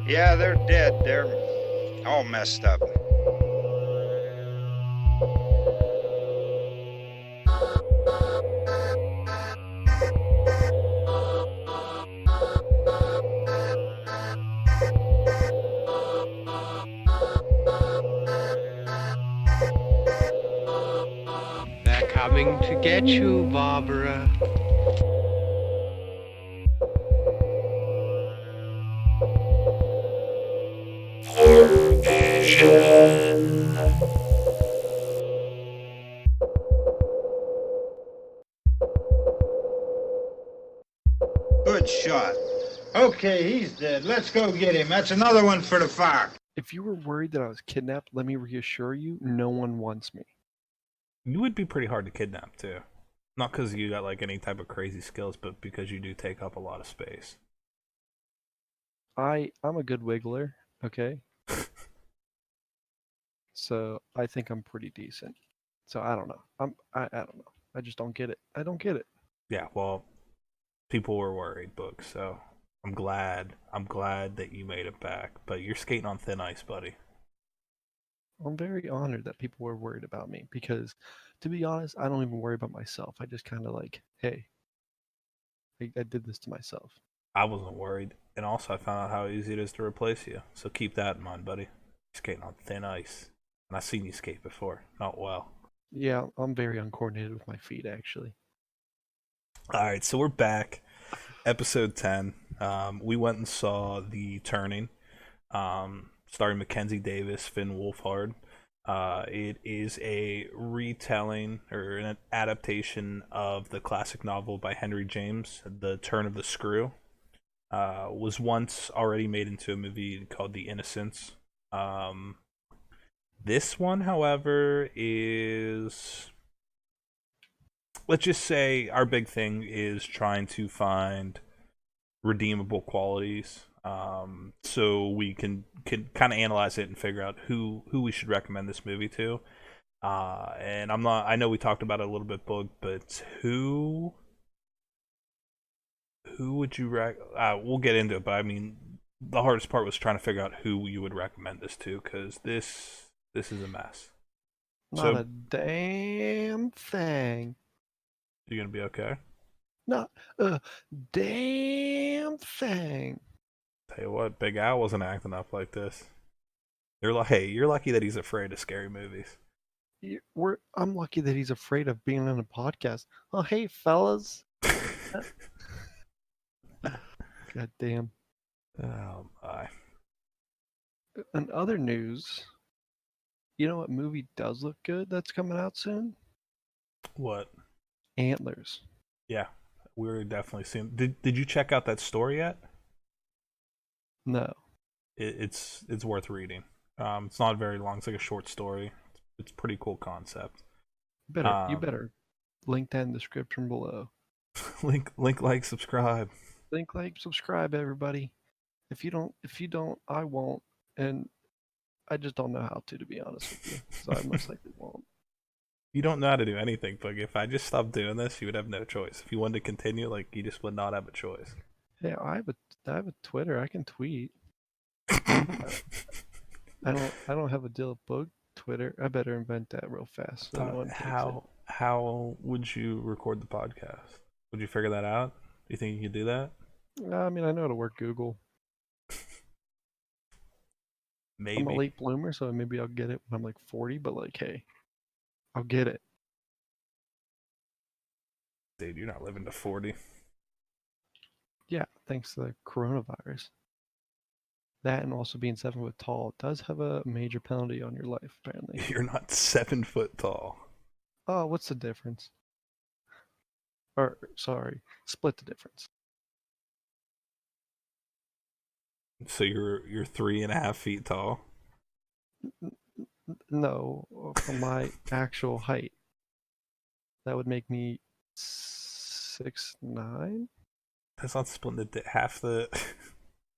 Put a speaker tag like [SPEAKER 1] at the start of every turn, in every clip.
[SPEAKER 1] Yeah, they're dead. They're all messed up.
[SPEAKER 2] They're coming to get you, Barbara.
[SPEAKER 1] Good shot. Okay, he's dead. Let's go get him. That's another one for the fire.
[SPEAKER 3] If you were worried that I was kidnapped, let me reassure you, no one wants me.
[SPEAKER 4] You would be pretty hard to kidnap too. Not because you got like any type of crazy skills, but because you do take up a lot of space.
[SPEAKER 3] I'm a good wiggler, okay? So I think I'm pretty decent. So I don't know. I don't know. I just don't get it. I don't get it.
[SPEAKER 4] Yeah, well, people were worried, Boog. So I'm glad that you made it back. But you're skating on thin ice, buddy.
[SPEAKER 3] I'm very honored that people were worried about me because, to be honest, I don't even worry about myself. I just kind of like, hey, I did this to myself.
[SPEAKER 4] I wasn't worried, and also I found out how easy it is to replace you. So keep that in mind, buddy. You're skating on thin ice, and I've seen you skate before. Not well.
[SPEAKER 3] Yeah, I'm very uncoordinated with my feet, actually.
[SPEAKER 4] All right, so we're back. Episode 10. We went and saw The Turning, starring Mackenzie Davis, Finn Wolfhard. It is a retelling or an adaptation of the classic novel by Henry James, The Turn of the Screw. Was once already made into a movie called The Innocents. This one, however, is... Let's just say our big thing is trying to find redeemable qualities, so we can kind of analyze it and figure out who we should recommend this movie to. And I know we talked about it a little bit, Boog, but who would you we'll get into it, but I mean, the hardest part was trying to figure out who you would recommend this to, because this is a mess.
[SPEAKER 3] Not a damn thing.
[SPEAKER 4] You gonna be okay?
[SPEAKER 3] Not a damn thing.
[SPEAKER 4] Tell you what, Big Al wasn't acting up like this. You're lucky that he's afraid of scary movies.
[SPEAKER 3] I'm lucky that he's afraid of being on a podcast. Oh, hey, fellas. God damn.
[SPEAKER 4] Oh my.
[SPEAKER 3] In other news, you know what movie does look good that's coming out soon?
[SPEAKER 4] What?
[SPEAKER 3] Antlers.
[SPEAKER 4] Yeah, we were definitely seeing. Did you check out that story yet?
[SPEAKER 3] No.
[SPEAKER 4] It's worth reading. It's not very long. It's like a short story. It's a pretty cool concept.
[SPEAKER 3] You better link that in the description below.
[SPEAKER 4] link, like, subscribe.
[SPEAKER 3] Link, like, subscribe, everybody. If you don't, I won't, and I just don't know how to be honest with you. So I most likely won't.
[SPEAKER 4] You don't know how to do anything, but if I just stopped doing this, you would have no choice. If you wanted to continue, like, you just would not have a choice.
[SPEAKER 3] Yeah, I have a Twitter. I can tweet. I don't have a deal Boog Twitter. I better invent that real fast. So no one takes it.
[SPEAKER 4] How would you record the podcast? Would you figure that out? Do you think you could do that?
[SPEAKER 3] I mean, I know how to work Google.
[SPEAKER 4] Maybe.
[SPEAKER 3] I'm a late bloomer, so maybe I'll get it when I'm like 40. But like, hey, I'll get it.
[SPEAKER 4] Dude, you're not living to 40.
[SPEAKER 3] Yeah, thanks to the coronavirus. That and also being 7 foot tall does have a major penalty on your life, apparently.
[SPEAKER 4] You're not 7 foot tall.
[SPEAKER 3] Oh, what's the difference? Or, sorry, split the difference.
[SPEAKER 4] So you're 3.5 feet tall.
[SPEAKER 3] No, from my actual height. That would make me 6'9".
[SPEAKER 4] That's not splitting half the.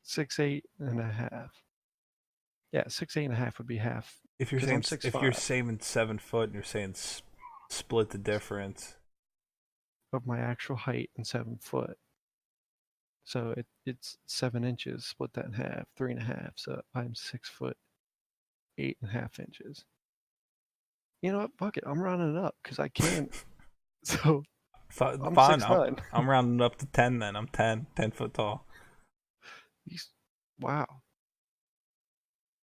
[SPEAKER 3] 6'8.5". Yeah, 6'8.5" would be half.
[SPEAKER 4] If you're
[SPEAKER 3] 'cause
[SPEAKER 4] saying
[SPEAKER 3] I'm
[SPEAKER 4] if you're
[SPEAKER 3] 6'5"
[SPEAKER 4] saying 7 foot and you're saying split the difference.
[SPEAKER 3] of my actual height and 7 foot. So it's 7 inches. Split that in half, 3.5. So I'm 6 foot 8.5 inches. You know what? Fuck it. I'm rounding it up because I can. So I'm
[SPEAKER 4] Fine,
[SPEAKER 3] 6'9".
[SPEAKER 4] I'm rounding up to 10 then. I'm 10 foot tall.
[SPEAKER 3] Wow.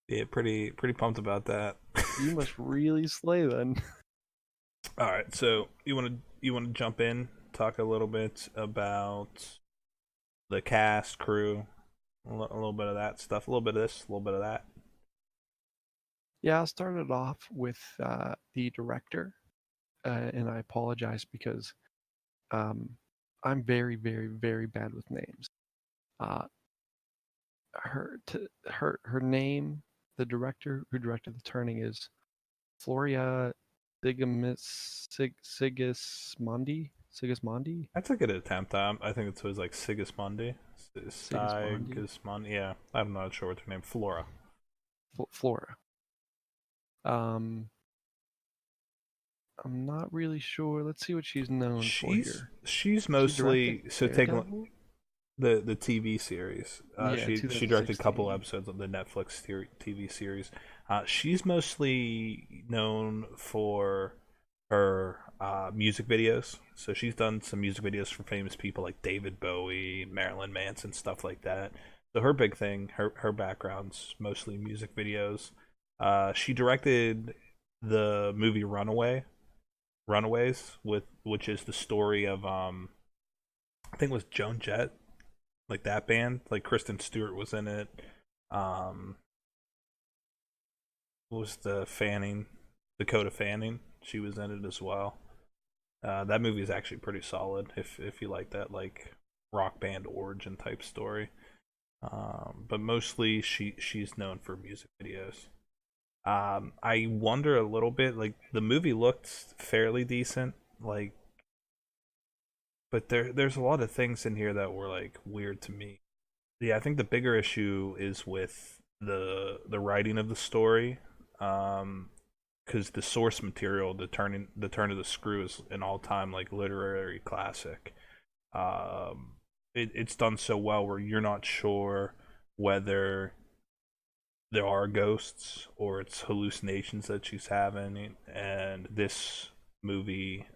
[SPEAKER 4] Yeah, pretty pumped about that.
[SPEAKER 3] You must really slay then.
[SPEAKER 4] All right, so you want to jump in, talk a little bit about the cast, crew, a little bit of that stuff, a little bit of this, a little bit of that.
[SPEAKER 3] Yeah, I'll start it off with the director, and I apologize because um, I'm very, very, very bad with names. Uh, her name, the director who directed The Turning, is Floria Sigismondi. Sigismondi.
[SPEAKER 4] That's a good attempt. I think it was like Sigismundi.
[SPEAKER 3] Sigismondi.
[SPEAKER 4] Sigismundi. Yeah, I'm not sure what's her name. Flora.
[SPEAKER 3] Flora. Um, I'm not really sure. Let's see what she's known for here.
[SPEAKER 4] She's
[SPEAKER 3] She directed
[SPEAKER 4] mostly so take
[SPEAKER 3] Daredevil?
[SPEAKER 4] the TV series.
[SPEAKER 3] Yeah,
[SPEAKER 4] She directed a couple
[SPEAKER 3] 2016.
[SPEAKER 4] episodes of the Netflix TV series. She's mostly known for her music videos. So she's done some music videos for famous people like David Bowie, Marilyn Manson, stuff like that. So her big thing, her background's mostly music videos. She directed the movie Runaways, which is the story of I think it was Joan Jett, like that band, like Kristen Stewart was in it. Um, what was Dakota Fanning? She was in it as well. That movie is actually pretty solid if you like that like rock band origin type story. But mostly she's known for music videos. I wonder a little bit, like the movie looked fairly decent, like, but there's a lot of things in here that were like weird to me. Yeah, I think the bigger issue is with the writing of the story, because the source material, the turn of the screw, is an all time like literary classic. It's done so well where you're not sure whether there are ghosts or it's hallucinations that she's having, and this movie,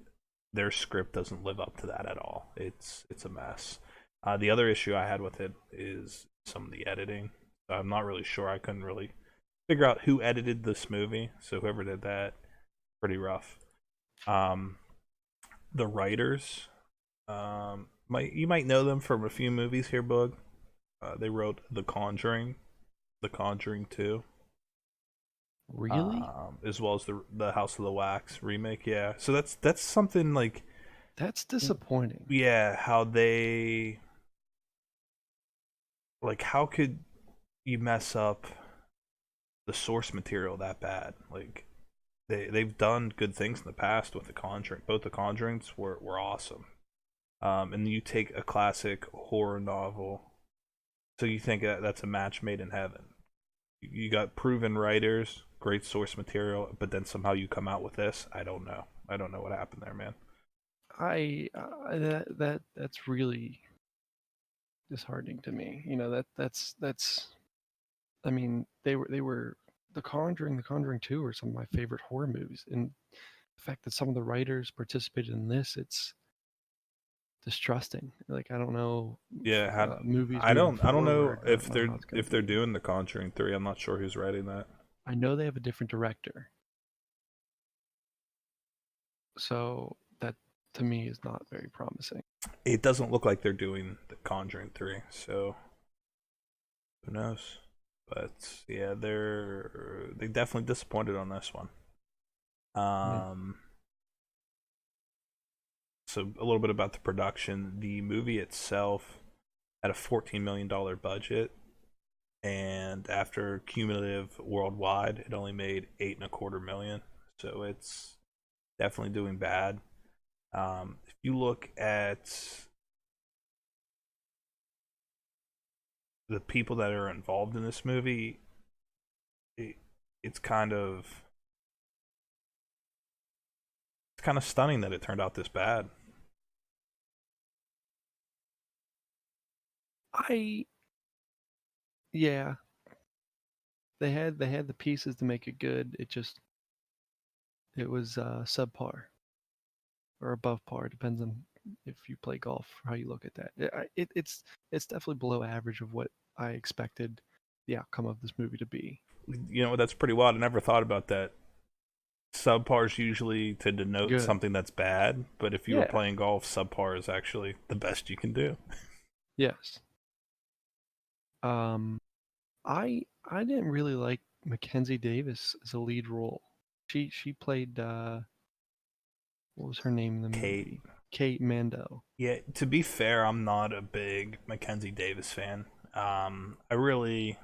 [SPEAKER 4] their script doesn't live up to that at all. It's a mess. The other issue I had with it is some of the editing. I'm not really sure. I couldn't really figure out who edited this movie. So whoever did that, pretty rough. The writers, you might know them from a few movies here, Boog. They wrote The Conjuring, The Conjuring 2.
[SPEAKER 3] Really?
[SPEAKER 4] As well as the House of the Wax remake. Yeah, so that's something like,
[SPEAKER 3] That's disappointing.
[SPEAKER 4] yeah, how they, like, how could you mess up the source material that bad? Like, they've done good things in the past with The Conjuring. Both The Conjurings were awesome. And you take a classic horror novel, so you think that's a match made in heaven. You got proven writers, great source material, but then somehow you come out with this. I don't know. I don't know what happened there, man.
[SPEAKER 3] That's really disheartening to me. You know, that's I mean, they were The Conjuring 2 are some of my favorite horror movies, and the fact that some of the writers participated in this, it's distrusting. Like, I don't know,
[SPEAKER 4] Yeah,
[SPEAKER 3] movies
[SPEAKER 4] I
[SPEAKER 3] moving
[SPEAKER 4] don't know
[SPEAKER 3] forward. I don't know how it's gonna
[SPEAKER 4] if they're
[SPEAKER 3] be.
[SPEAKER 4] doing The Conjuring 3. I'm not sure who's writing that.
[SPEAKER 3] I know they have a different director, so that to me is not very promising.
[SPEAKER 4] It doesn't look like they're doing The Conjuring 3, so who knows? But yeah, they definitely disappointed on this one.
[SPEAKER 3] Yeah.
[SPEAKER 4] So a little bit about the production. The movie itself had a $14 million budget, and after cumulative worldwide, it only made 8.25 million. So it's definitely doing bad. If you look at the people that are involved in this movie, it's kind of stunning that it turned out this bad.
[SPEAKER 3] Yeah, they had the pieces to make it good. It was subpar or above par. Depends on if you play golf or how you look at that. It's definitely below average of what I expected the outcome of this movie to be.
[SPEAKER 4] You know, that's pretty wild. I never thought about that. Subpar is usually to denote
[SPEAKER 3] Good.
[SPEAKER 4] something that's bad, but if you were
[SPEAKER 3] Yeah.
[SPEAKER 4] playing golf, subpar is actually the best you can do.
[SPEAKER 3] Yes. Um, I didn't really like Mackenzie Davis as a lead role. She played what was her name in the
[SPEAKER 4] Kate.
[SPEAKER 3] movie? Kate Mando.
[SPEAKER 4] Yeah, to be fair, I'm not a big Mackenzie Davis fan. I really,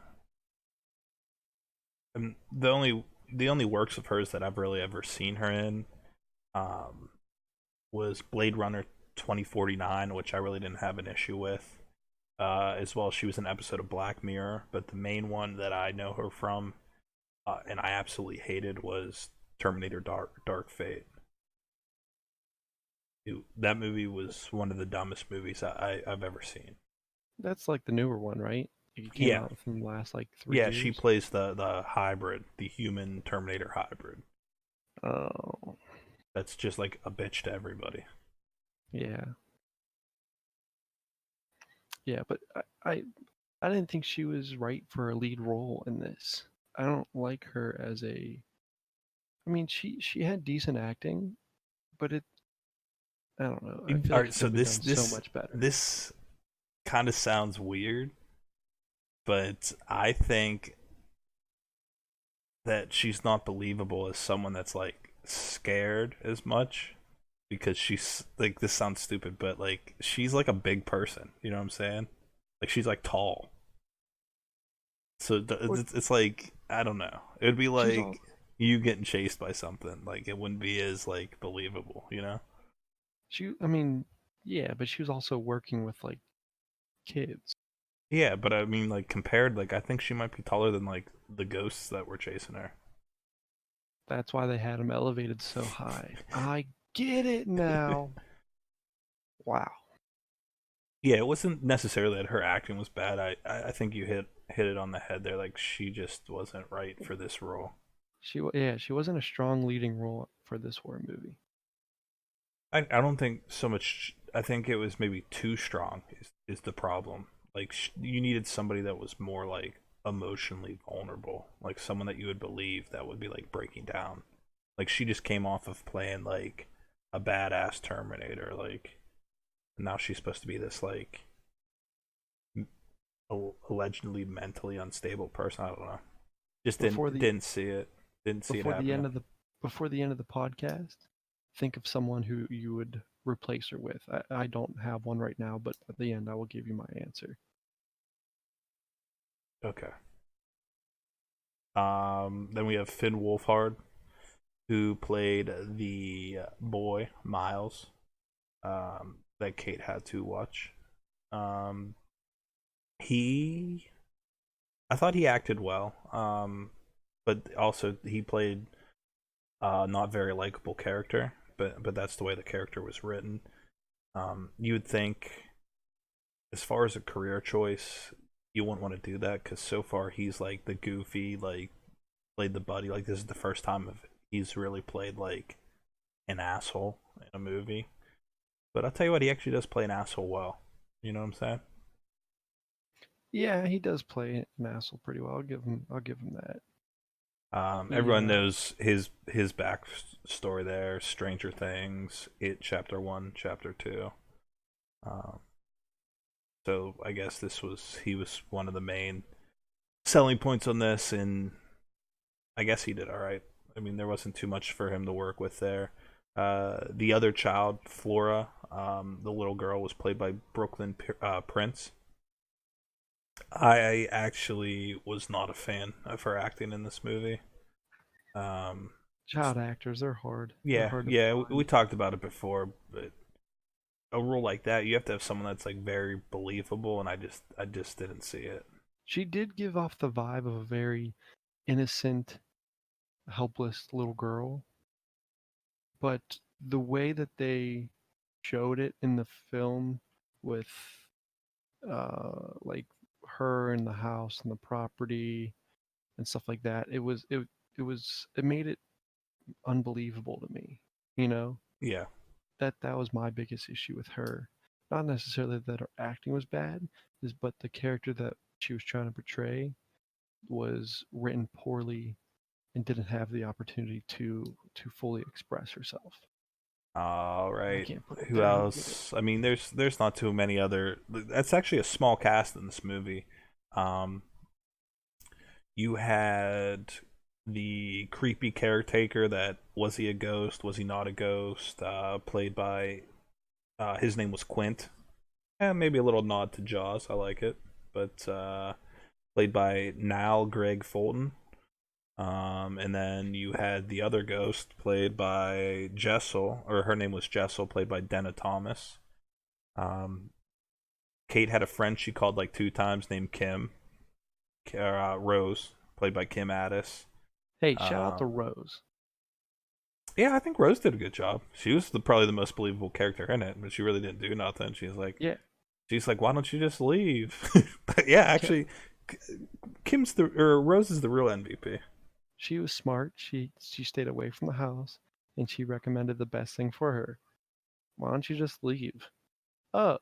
[SPEAKER 4] the only works of hers that I've really ever seen her in, um, was Blade Runner 2049, which I really didn't have an issue with. As well, she was in an episode of Black Mirror, but the main one that I know her from, and I absolutely hated, was Terminator Dark Fate. That movie was one of the dumbest movies I've ever seen.
[SPEAKER 3] That's like the newer one, right? It came
[SPEAKER 4] Yeah,
[SPEAKER 3] out within the last like 3
[SPEAKER 4] yeah, she
[SPEAKER 3] years.
[SPEAKER 4] plays the hybrid, the human Terminator hybrid.
[SPEAKER 3] Oh,
[SPEAKER 4] That's just like a bitch to everybody.
[SPEAKER 3] yeah. Yeah, but I didn't think she was right for a lead role in this. I don't like her as a I mean, she had decent acting, but I don't know. I feel
[SPEAKER 4] All
[SPEAKER 3] like
[SPEAKER 4] right,
[SPEAKER 3] it could
[SPEAKER 4] so
[SPEAKER 3] have been
[SPEAKER 4] this
[SPEAKER 3] done so
[SPEAKER 4] this
[SPEAKER 3] much better.
[SPEAKER 4] this kind of sounds weird, but I think that she's not believable as someone that's like scared as much because she's like, this sounds stupid, but like she's like a big person, you know what I'm saying? Like she's like tall. So
[SPEAKER 3] Well,
[SPEAKER 4] it's like, I don't know. It would be
[SPEAKER 3] she's all
[SPEAKER 4] like you getting chased by something. Like it wouldn't be as like believable, you know?
[SPEAKER 3] I mean, yeah, but she was also working with like kids.
[SPEAKER 4] Yeah, but I mean, like compared, like I think she might be taller than like the ghosts that were chasing her.
[SPEAKER 3] That's why they had him elevated so high. I get it now. Wow.
[SPEAKER 4] Yeah, it wasn't necessarily that her acting was bad. I think you hit it on the head there. Like she just wasn't right for this role.
[SPEAKER 3] She wasn't a strong leading role for this horror movie.
[SPEAKER 4] I don't think so much. I think it was maybe too strong is the problem. Like you needed somebody that was more like emotionally vulnerable, like someone that you would believe that would be like breaking down. Like she just came off of playing like a badass Terminator, like and now she's supposed to be this like allegedly mentally unstable person. I don't know. Just
[SPEAKER 3] Before the
[SPEAKER 4] didn't see it. Didn't see it
[SPEAKER 3] before the end
[SPEAKER 4] happening.
[SPEAKER 3] of the before the end of the podcast, think of someone who you would replace her with. I don't have one right now, but at the end I will give you my answer.
[SPEAKER 4] Okay. Then we have Finn Wolfhard, who played the boy Miles, that Kate had to watch. Um, I thought he acted well, but also he played not very likable character. But that's the way the character was written. You would think, as far as a career choice, you wouldn't want to do that because so far he's like the goofy, like played the buddy. Like this is the first time he's really played like an asshole in a movie. But I'll tell you what, he actually does play an asshole well. You know what I'm saying?
[SPEAKER 3] Yeah, he does play an asshole pretty well. I'll give him that. He
[SPEAKER 4] Everyone knows his backstory there. Stranger Things, It Chapter 1, Chapter 2. Um, so I guess he was one of the main selling points on this, and I guess he did all right. I mean, there wasn't too much for him to work with there. The other child, Flora, the little girl, was played by Brooklyn Prince. I actually was not a fan of her acting in this movie. Um,
[SPEAKER 3] child actors, they're hard. They're
[SPEAKER 4] yeah,
[SPEAKER 3] hard to
[SPEAKER 4] yeah, we
[SPEAKER 3] find.
[SPEAKER 4] talked about it before, but a role like that, you have to have someone that's like very believable, and I just didn't see it.
[SPEAKER 3] She did give off the vibe of a very innocent, helpless little girl, but the way that they showed it in the film with like her and the house and the property and stuff like that. It made it unbelievable to me. You know,
[SPEAKER 4] Yeah.
[SPEAKER 3] that was my biggest issue with her. Not necessarily that her acting was bad, but the character that she was trying to portray was written poorly and didn't have the opportunity to fully express herself.
[SPEAKER 4] All
[SPEAKER 3] I
[SPEAKER 4] right.
[SPEAKER 3] can't put it
[SPEAKER 4] Who
[SPEAKER 3] down. You get it.
[SPEAKER 4] else? I mean, there's not too many other. That's actually a small cast in this movie. Um, you had the creepy caretaker that was he a ghost? Was he not a ghost? Played by his name was Quint. Maybe a little nod to Jaws. I like it, but played by Niall Greg Fulton. And then you had the other ghost played by Jessel, or her name was Jessel, played by Denna Thomas. Um, Kate had a friend she called like 2 times named Kim. Rose, played by Kim Addis.
[SPEAKER 3] Hey, shout out to
[SPEAKER 4] Um,
[SPEAKER 3] Rose.
[SPEAKER 4] yeah, I think Rose did a good job. She was probably the most believable character in it, but she really didn't do nothing.
[SPEAKER 3] Yeah,
[SPEAKER 4] She's like, why don't you just leave? But yeah,
[SPEAKER 3] Ke-
[SPEAKER 4] actually, Rose is the real MVP.
[SPEAKER 3] she was smart. She stayed away from the house, and she recommended the best thing for her. Why don't you just leave? Oh,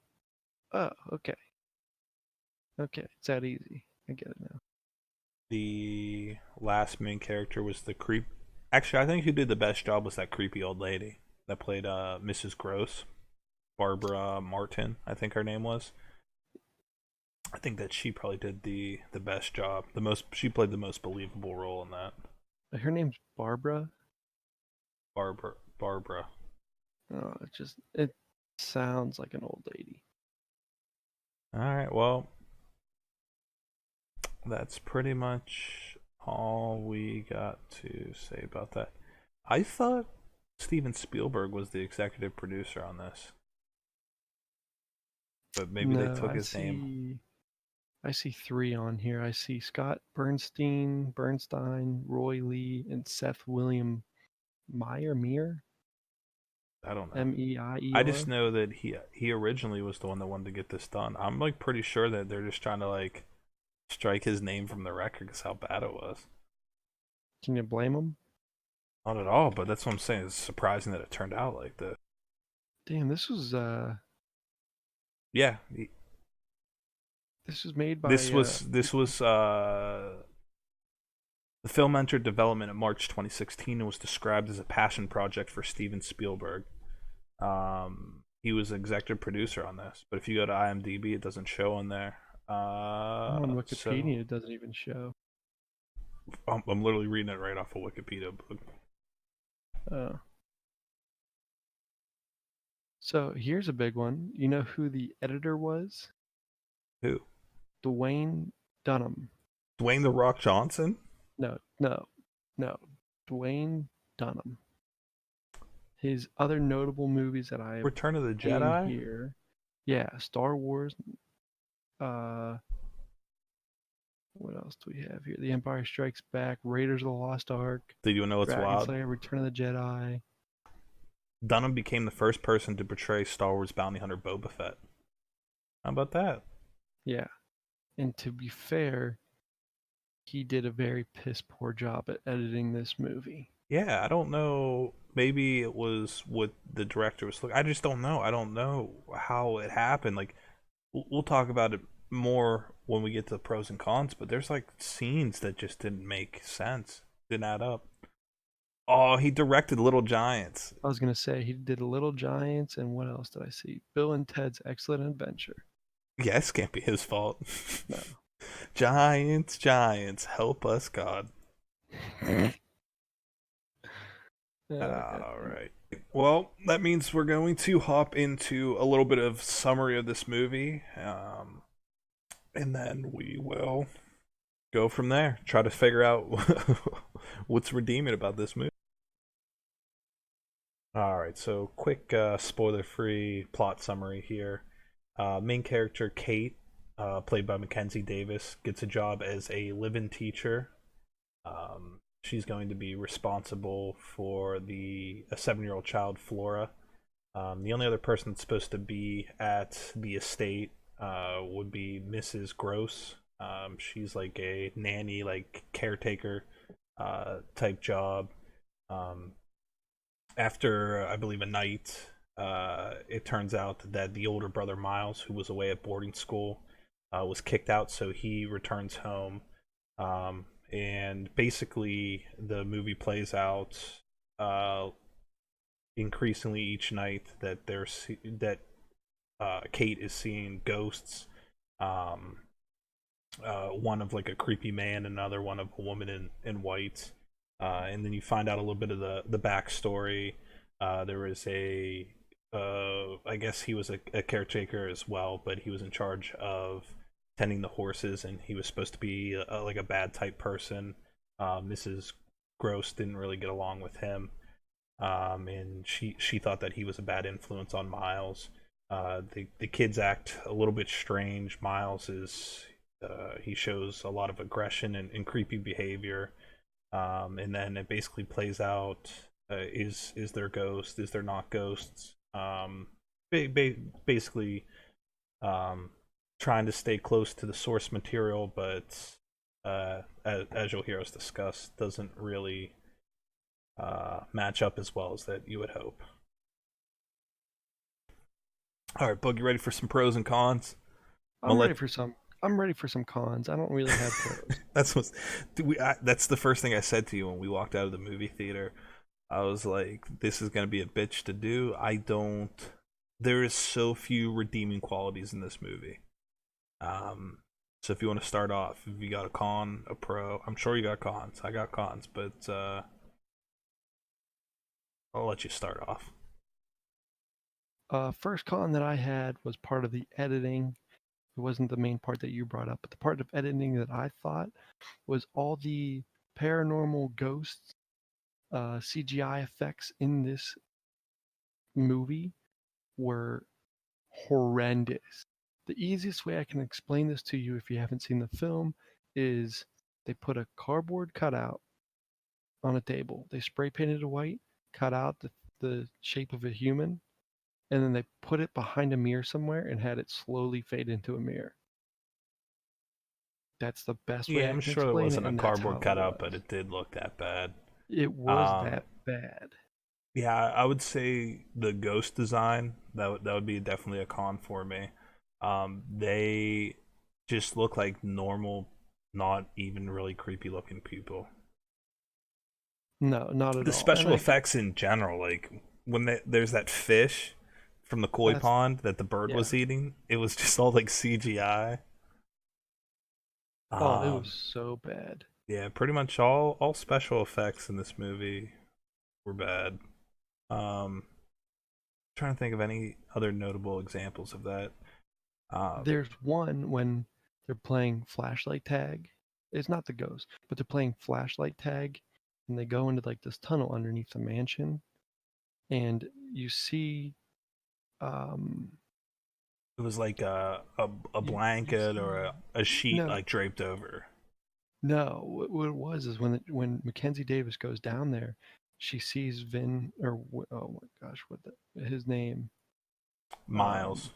[SPEAKER 3] okay, okay. It's that easy. I get it now.
[SPEAKER 4] The last main character was the creep. Actually, I think who did the best job was that creepy old lady that played Mrs. Gross, Barbara Martin, I think her name was. I think that she probably did the best job. She played the most believable role in that.
[SPEAKER 3] Her name's Barbara.
[SPEAKER 4] Barbara.
[SPEAKER 3] Oh, it sounds like an old lady.
[SPEAKER 4] All right, well, that's pretty much all we got to say about that. I thought Steven Spielberg was the executive producer on this, but maybe they
[SPEAKER 3] No,
[SPEAKER 4] took his name.
[SPEAKER 3] I see three on here. I see Scott Bernstein, Roy Lee, and Seth William Meyer,
[SPEAKER 4] I don't know. I just
[SPEAKER 3] Meier.
[SPEAKER 4] know that he originally was the one that wanted to get this done. I'm like pretty sure that they're just trying to like strike his name from the record because how bad it was.
[SPEAKER 3] Can you blame him?
[SPEAKER 4] Not at all, but that's what I'm saying. It's surprising that it turned out like this.
[SPEAKER 3] Damn,
[SPEAKER 4] Yeah,
[SPEAKER 3] this was made
[SPEAKER 4] this
[SPEAKER 3] by
[SPEAKER 4] was the film entered development in March 2016 and was described as a passion project for Steven Spielberg. He was executive producer on this, but if you go to IMDb, it doesn't show on there.
[SPEAKER 3] on
[SPEAKER 4] So
[SPEAKER 3] Wikipedia. It doesn't even show.
[SPEAKER 4] I'm literally reading it right off of Wikipedia.
[SPEAKER 3] Oh. So here's a big one. You know who the editor was?
[SPEAKER 4] Who?
[SPEAKER 3] Dwayne Dunham.
[SPEAKER 4] Dwayne the Rock Johnson?
[SPEAKER 3] No, no, no. Dwayne Dunham. His other notable movies that I have
[SPEAKER 4] Return of the
[SPEAKER 3] named
[SPEAKER 4] Jedi?
[SPEAKER 3] here, yeah, Star Wars. Uh, what else do we have here? The Empire Strikes Back, Raiders of the Lost Ark,
[SPEAKER 4] Did you know what's
[SPEAKER 3] Dragon
[SPEAKER 4] wild?
[SPEAKER 3] Slayer, Return of the Jedi.
[SPEAKER 4] Dunham became the first person to portray Star Wars bounty hunter Boba Fett. How about that?
[SPEAKER 3] Yeah, and to be fair, he did a very piss poor job at editing this movie.
[SPEAKER 4] Yeah, I don't know. Maybe it was what the director was looking. I just don't know. I don't know how it happened. Like, we'll talk about it more when we get to the pros and cons. But there's like scenes that just didn't make sense. Didn't add up. Oh, he directed Little Giants.
[SPEAKER 3] I was gonna say he did Little Giants, and what else did I see? Bill and Ted's Excellent Adventure.
[SPEAKER 4] Yeah, this can't be his fault.
[SPEAKER 3] No.
[SPEAKER 4] Giants, Giants, help us, God. All
[SPEAKER 3] God.
[SPEAKER 4] right. Well, that means we're going to hop into a little bit of summary of this movie, and then we will go from there. Try to figure out what's redeeming about this movie. All right. So, quick spoiler-free plot summary here. Main character Kate, played by Mackenzie Davis, gets a job as a live-in teacher. She's going to be responsible for a 7-year-old child, Flora. The only other person that's supposed to be at the estate would be Mrs. Gross. She's like a nanny, like caretaker type job. Um, After I believe a night, it turns out that the older brother Miles, who was away at boarding school, was kicked out, so he returns home. And basically, the movie plays out uh, increasingly each night that Kate is seeing ghosts. Um, One of like a creepy man, another one of a woman in white. And then you find out a little bit of the backstory. There was I guess he was a caretaker as well, but he was in charge of tending the horses, and he was supposed to be like a bad type person. Mrs. Gross didn't really get along with him, and she thought that he was a bad influence on Miles. The kids act a little bit strange. Miles is he shows a lot of aggression and creepy behavior, and then it basically plays out: is there ghost? Is there not ghosts? Basically, trying to stay close to the source material, but as you'll hear us discuss, doesn't really match up as well as that you would hope. All right, Boog, you ready for some pros and cons?
[SPEAKER 3] I'm ready for some. I'm ready for some cons. I don't really have pros.
[SPEAKER 4] That's the first thing I said to you when we walked out of the movie theater. I was like, "This is gonna be a bitch to do." I don't. There is so few redeeming qualities in this movie. So if you want to start off, if you got a con, a pro, I'm sure you got cons. I got cons, but I'll let you start off.
[SPEAKER 3] First con that I had was part of the editing. It wasn't the main part that you brought up, but the part of editing that I thought was all the paranormal ghosts, CGI effects in this movie were horrendous. The easiest way I can explain this to you if you haven't seen the film is they put a cardboard cutout on a table. They spray painted it white, cut out the shape of a human, and then they put it behind a mirror somewhere and had it slowly fade into a mirror. That's the best way
[SPEAKER 4] Yeah,
[SPEAKER 3] I
[SPEAKER 4] I'm
[SPEAKER 3] can
[SPEAKER 4] sure it
[SPEAKER 3] explain it,
[SPEAKER 4] wasn't a
[SPEAKER 3] and that's
[SPEAKER 4] cardboard
[SPEAKER 3] how it
[SPEAKER 4] cutout, but
[SPEAKER 3] was.
[SPEAKER 4] it did look that bad.
[SPEAKER 3] It was
[SPEAKER 4] Um,
[SPEAKER 3] that bad.
[SPEAKER 4] yeah, I would say the ghost design that would be definitely a con for me. They just look like normal, not even really creepy looking people.
[SPEAKER 3] No, not at
[SPEAKER 4] The
[SPEAKER 3] all. And
[SPEAKER 4] special
[SPEAKER 3] I
[SPEAKER 4] effects in general, like when there's that fish from the koi
[SPEAKER 3] that's
[SPEAKER 4] pond that the bird
[SPEAKER 3] yeah.
[SPEAKER 4] was eating, it was just all like CGI.
[SPEAKER 3] Oh, it was
[SPEAKER 4] Um,
[SPEAKER 3] so bad.
[SPEAKER 4] yeah, pretty much all special effects in this movie were bad. Um, Trying to think of any other notable examples of that. Uh,
[SPEAKER 3] There's one when they're playing flashlight tag. It's not the ghost, but they're playing flashlight tag, and they go into like this tunnel underneath the mansion, and you see, um,
[SPEAKER 4] it was like a
[SPEAKER 3] you
[SPEAKER 4] blanket or
[SPEAKER 3] see,
[SPEAKER 4] a sheet
[SPEAKER 3] no,
[SPEAKER 4] like draped over.
[SPEAKER 3] no. What it was is when Mackenzie Davis goes down there, she sees Vin or oh my gosh, his name? Um,
[SPEAKER 4] Miles.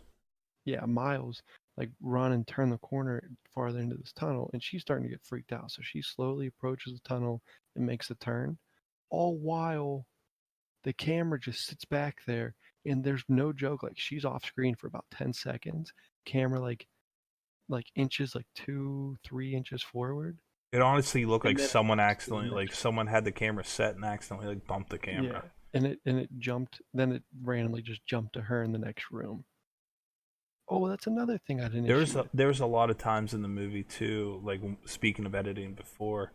[SPEAKER 3] yeah, Miles like run and turn the corner farther into this tunnel, and she's starting to get freaked out. So she slowly approaches the tunnel and makes a turn, all while the camera just sits back there, and there's no joke. Like she's off screen for about 10 seconds. Camera like inches like 2-3 inches forward,
[SPEAKER 4] It honestly looked
[SPEAKER 3] and
[SPEAKER 4] like
[SPEAKER 3] then it
[SPEAKER 4] someone
[SPEAKER 3] jumps to the
[SPEAKER 4] accidentally, like
[SPEAKER 3] next.
[SPEAKER 4] someone had the camera set and accidentally like bumped the
[SPEAKER 3] Yeah,
[SPEAKER 4] camera.
[SPEAKER 3] and it jumped. Then it randomly just jumped to her in the next room. Oh, that's another thing I had an issue with.
[SPEAKER 4] There was a lot of times in the movie too, like speaking of editing before,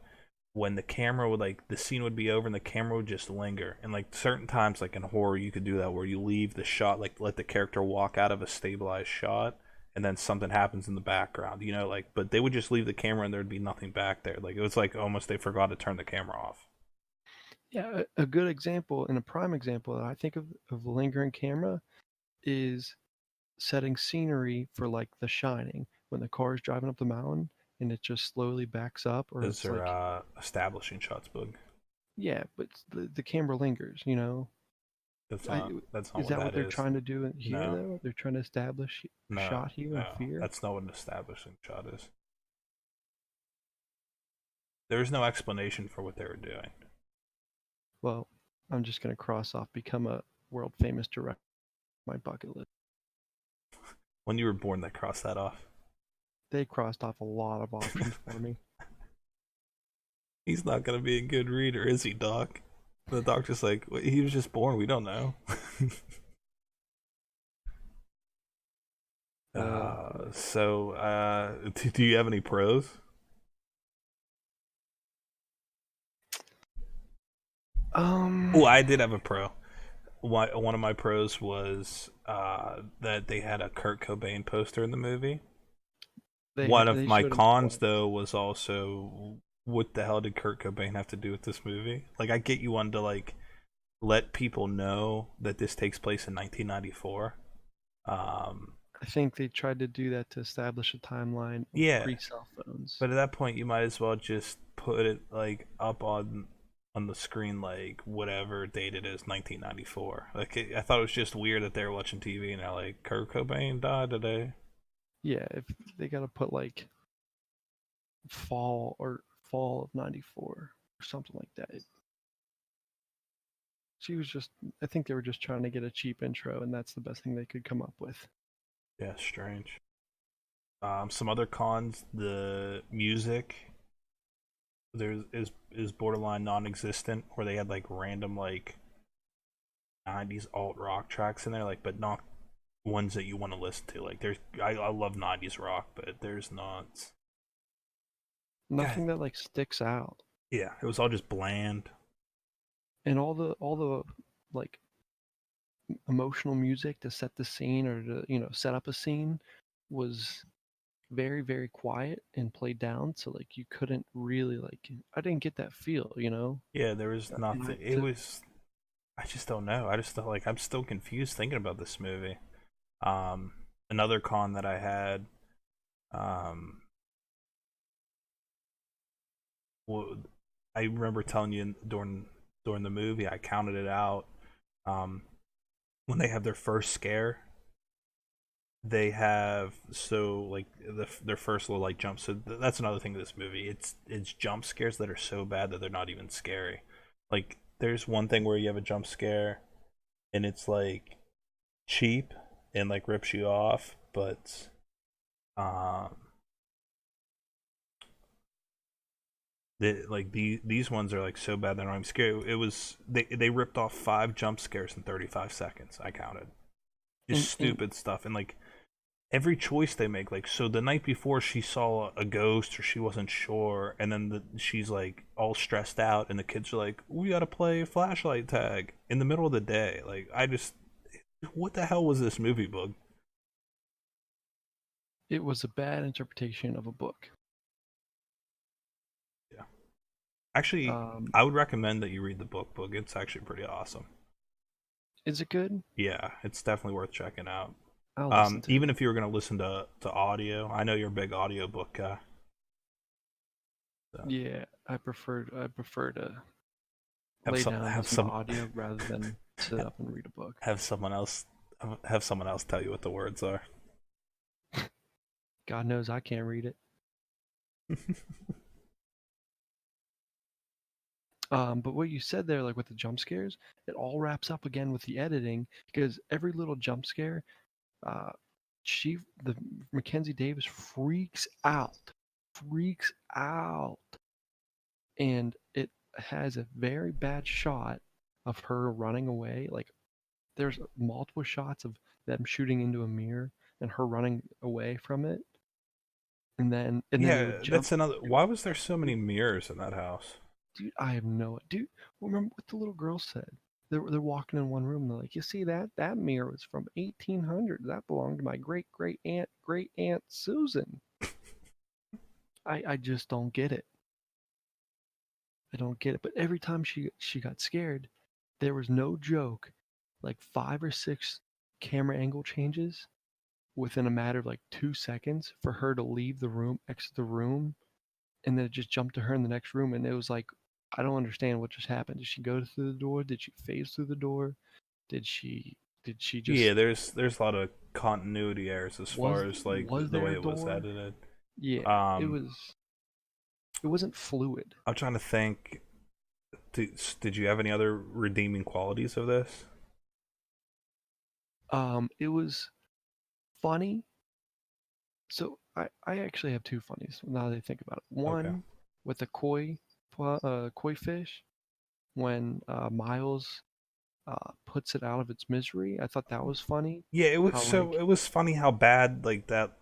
[SPEAKER 4] when the camera would like the scene would be over and the camera would just linger. And like certain times, like in horror, you could do that where you leave the shot, like let the character walk out of a stabilized shot, and then something happens in the background, you know, like. But they would just leave the camera and there'd be nothing back there. Like it was like almost they forgot to turn the camera off.
[SPEAKER 3] Yeah, a good example and a prime example that I think of lingering camera is setting scenery for like The Shining when the car is driving up the mountain and it just slowly backs up, or
[SPEAKER 4] Those
[SPEAKER 3] it's
[SPEAKER 4] are
[SPEAKER 3] like,
[SPEAKER 4] establishing shots, Boog.
[SPEAKER 3] yeah, but the camera lingers, you know.
[SPEAKER 4] That's
[SPEAKER 3] I,
[SPEAKER 4] not. That's not
[SPEAKER 3] is
[SPEAKER 4] what
[SPEAKER 3] that what
[SPEAKER 4] that
[SPEAKER 3] they're
[SPEAKER 4] is.
[SPEAKER 3] trying to do here,
[SPEAKER 4] No,
[SPEAKER 3] though? They're trying to establish
[SPEAKER 4] no,
[SPEAKER 3] shot here and
[SPEAKER 4] no.
[SPEAKER 3] fear?
[SPEAKER 4] That's not what an establishing shot is. There is no explanation for what they were doing.
[SPEAKER 3] Well, I'm just going to cross off become a world famous director on my bucket list.
[SPEAKER 4] When you were born, they crossed that off.
[SPEAKER 3] They crossed off a lot of options for me.
[SPEAKER 4] He's not gonna be a good reader, is he, Doc? The doctor's like, "Wait, he was just born. We don't know." Do you have any pros? Oh, I did have a pro. One of my pros was that they had a Kurt Cobain poster in the movie. One of
[SPEAKER 3] they
[SPEAKER 4] my
[SPEAKER 3] showed him
[SPEAKER 4] cons,
[SPEAKER 3] twice.
[SPEAKER 4] though, was also what the hell did Kurt Cobain have to do with this movie? Like, I get you wanted to like let people know that this takes place in 1994.
[SPEAKER 3] I think they tried to do that to establish a timeline
[SPEAKER 4] Yeah,
[SPEAKER 3] pre-cell phones.
[SPEAKER 4] but at that point, you might as well just put it like up on the screen, like whatever date it is, 1994. Like, I thought it was just weird that they were watching TV and they're like, Kurt Cobain died today.
[SPEAKER 3] Yeah, if they got to put like fall of '94 or something like that. I think they were just trying to get a cheap intro, and that's the best thing they could come up with.
[SPEAKER 4] Yeah, strange. Some other cons: the music is borderline non-existent, where they had like random like 90s alt rock tracks in there, like, but not ones that you want to listen to. Like, I love 90s rock, but there's not.
[SPEAKER 3] Nothing that like sticks out.
[SPEAKER 4] Yeah, it was all just bland.
[SPEAKER 3] And all the like emotional music to set the scene or to set up a scene was very very quiet and played down, so like you couldn't really like I didn't get that feel.
[SPEAKER 4] Yeah, there was nothing. It
[SPEAKER 3] To,
[SPEAKER 4] was. I just don't know. I just felt like I'm still confused thinking about this movie. Another con that I had, well, I remember telling you during the movie, I counted it out. When they have their first scare, they have like their first little like jump. So that's another thing to this movie. It's jump scares that are so bad that they're not even scary. Like, there's one thing where you have a jump scare, and it's like cheap and like rips you off, but um these ones are like so bad that I'm scared. It was they ripped off 5 jump scares in 35 seconds. I counted. Just stupid stuff, and like every choice they make. Like, so the night before she saw a ghost or she wasn't sure, and then she's like all stressed out, and the kids are like, "We gotta play flashlight tag" in the middle of the day. Like, what the hell was this movie, Boog?
[SPEAKER 3] it was a bad interpretation of a book.
[SPEAKER 4] Yeah. Actually, I would recommend that you read the book, Boog. It's actually pretty awesome.
[SPEAKER 3] Is it good?
[SPEAKER 4] Yeah, it's definitely worth checking out.
[SPEAKER 3] I'll listen to
[SPEAKER 4] Even
[SPEAKER 3] it.
[SPEAKER 4] if you were going to listen to audio, I know you're a big audiobook guy. So.
[SPEAKER 3] Yeah, I prefer to
[SPEAKER 4] Have
[SPEAKER 3] lay
[SPEAKER 4] some,
[SPEAKER 3] down and
[SPEAKER 4] have
[SPEAKER 3] listen
[SPEAKER 4] some
[SPEAKER 3] to audio rather than sit up and read a book.
[SPEAKER 4] have someone else tell you what the words are.
[SPEAKER 3] God knows I can't read it. But what you said there, like with the jump scares, it all wraps up again with the editing, because every little jump scare, uh, the Mackenzie Davis freaks out, and it has a very bad shot of her running away. Like, there's multiple shots of them shooting into a mirror and her running away from it, and then it
[SPEAKER 4] Yeah,
[SPEAKER 3] would jump.
[SPEAKER 4] that's another. Why was there so many mirrors in that house?
[SPEAKER 3] Dude, I have no. Dude, remember what the little girl said? They're walking in one room. They're like, you see that mirror was from 1800. That belonged to my great aunt Susan. I just don't get it. I don't get it. But every time she got scared, there was no joke, like 5 or 6 camera angle changes within a matter of like 2 seconds for her to leave the room, exit the room, and then it just jumped to her in the next room, and it was like, I don't understand what just happened. Did she go through the door? Did she phase through the door? Did she just
[SPEAKER 4] Yeah, there's a lot of continuity errors as
[SPEAKER 3] was
[SPEAKER 4] far as like the
[SPEAKER 3] there
[SPEAKER 4] way
[SPEAKER 3] a
[SPEAKER 4] it was
[SPEAKER 3] door?
[SPEAKER 4] edited.
[SPEAKER 3] Yeah, it
[SPEAKER 4] Um,
[SPEAKER 3] was it wasn't fluid.
[SPEAKER 4] I'm trying to think. Did you have any other redeeming qualities of this?
[SPEAKER 3] It was funny. So I actually have two funnies now that I think about it.
[SPEAKER 4] Okay.
[SPEAKER 3] One with the koi fish when Miles puts it out of its misery. I thought that was funny.
[SPEAKER 4] Yeah,
[SPEAKER 3] How like
[SPEAKER 4] it was funny how bad like that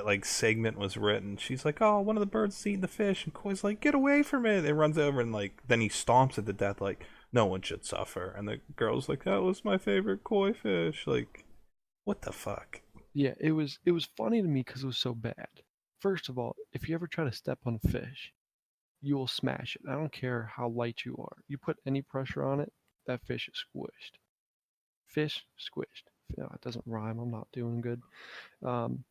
[SPEAKER 4] like segment was written. She's like, "Oh, one of the birds is eating the fish," and Koi's like, "Get away from it!" It runs over and like then he stomps it to death. Like no one should suffer. And the girl's like, "That was my favorite koi fish." Like, what the fuck?
[SPEAKER 3] yeah, it was funny to me because it was so bad. First of all, if you ever try to step on a fish, you will smash it. I don't care how light you are. You put any pressure on it, that fish is squished. Fish squished. No, it doesn't rhyme. I'm not doing good. Um,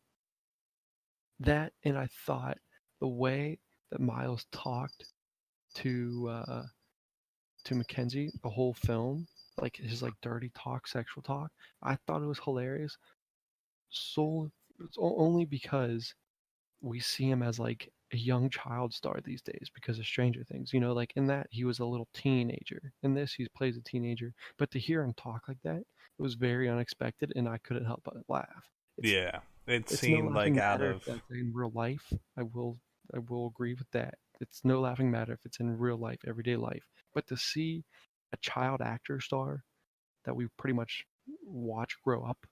[SPEAKER 3] that and I thought the way that Miles talked to Mackenzie the whole film, like his like dirty talk, sexual talk, I thought it was hilarious. So it's only because we see him as like a young child star these days because of Stranger Things. You know, like in that he was a little teenager. In this, he plays a teenager. But to hear him talk like that, it was very unexpected, and I couldn't help but laugh. It's
[SPEAKER 4] Yeah, it
[SPEAKER 3] it's no
[SPEAKER 4] seemed like
[SPEAKER 3] laughing
[SPEAKER 4] out
[SPEAKER 3] matter if
[SPEAKER 4] of
[SPEAKER 3] that's in real life. I will agree with that. It's no laughing matter if it's in real life, everyday life. But to see a child actor star that we pretty much watch grow up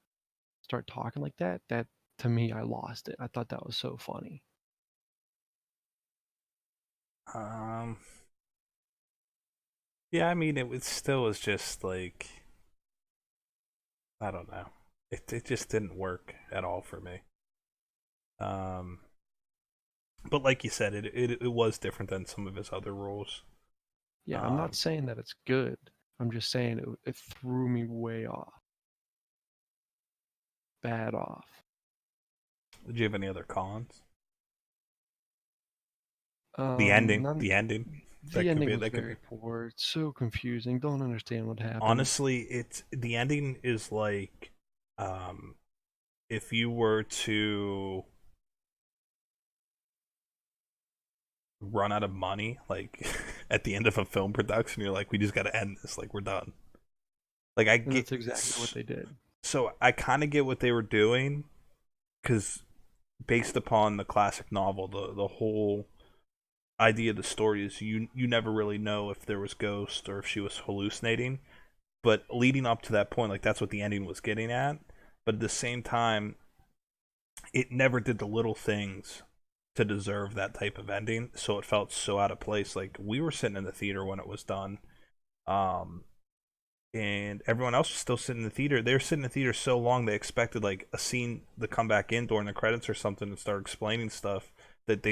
[SPEAKER 3] start talking like that, that to me I lost it. I thought that was so funny.
[SPEAKER 4] um. Yeah, I mean, it still was just like I don't know. It just didn't work at all for me. Um, but like you said, it was different than some of his other roles.
[SPEAKER 3] Yeah, I'm not
[SPEAKER 4] Um,
[SPEAKER 3] saying that it's good. I'm just saying it threw me way off, bad off.
[SPEAKER 4] did you have any other cons?
[SPEAKER 3] None.
[SPEAKER 4] The ending,
[SPEAKER 3] The ending was
[SPEAKER 4] that could
[SPEAKER 3] very
[SPEAKER 4] be.
[SPEAKER 3] poor. It's so confusing. Don't understand what happened.
[SPEAKER 4] Honestly, it's the ending is like, um, if you were to run out of money, like at the end of a film production, you're like, we just got to end this, like we're done. Like I
[SPEAKER 3] And
[SPEAKER 4] get,
[SPEAKER 3] that's exactly what they did.
[SPEAKER 4] so I kind of get what they were doing because based upon the classic novel, the whole idea of the story is you never really know if there was ghosts or if she was hallucinating. But leading up to that point, like that's what the ending was getting at. But at the same time, it never did the little things to deserve that type of ending. So it felt so out of place. Like we were sitting in the theater when it was done. Um, and everyone else was still sitting in the theater. They were sitting in the theater so long they expected like a scene to come back in during the credits or something and start explaining stuff that